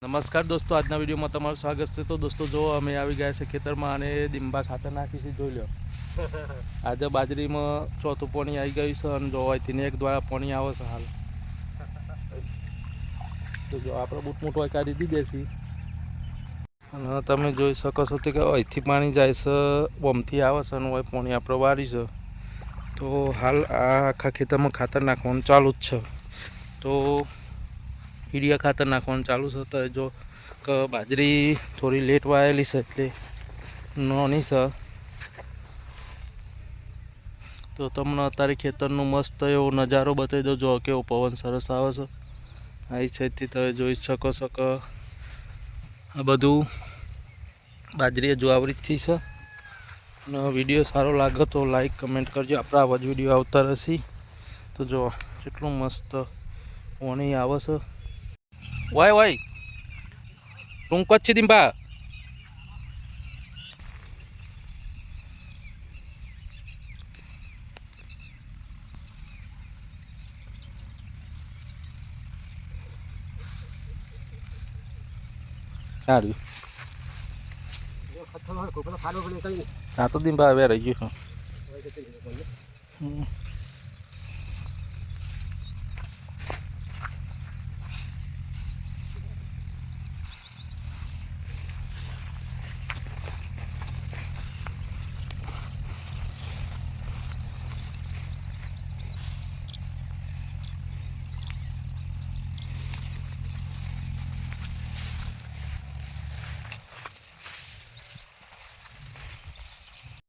નમસ્કાર દોસ્તો, આજના વિડીયોમાં તમારું સ્વાગત છે। તો દોસ્તો જો અમે આવી ગયા છે ખેતરમાં અને ડીંબા ખાતર નાખી છે, જોઈ લો। આજે બાજરીમાં ચોથું પાણી આવી ગયું છે અને જો અહીંથી એક દ્વારા પાણી આવે છે હાલ। તો જો આપણે બૂટ મૂટવા કાઢી દીધી છે અને તમે જોઈ શકો છો કે અહીંથી પાણી જાય છે, બોમથી આવે છે અને અહીં પાણી આપણે વાળી છે। તો હાલ આ આખા ખેતરમાં ખાતર નાખવાનું ચાલુ જ છે। તો યુરિયા ખાતર નાખવાનું ચાલુ છે। તો જો કે બાજરી થોડી લેટ વાયેલી છે એટલે નાની છે। તો તમને અત્યારે ખેતરનો મસ્ત એવો નજારો બતાવી દો। જો કેવો પવન સરસ આવે છે। આ સાઈડથી તમે જોઈ શકો છો કે આ બધું બાજરી જુવાવરીથી છે। અને વિડીયો સારો લાગે તો લાઈક કમેન્ટ કરજો। આપણે આવા જ વિડીયો આવતા રહેશે। તો જો કેટલું મસ્ત પાણી આવે છે। વાય વાય ટૂંકચ્છી ડીંબા સારું આ તો ડીંબા હવે રહી ગયું।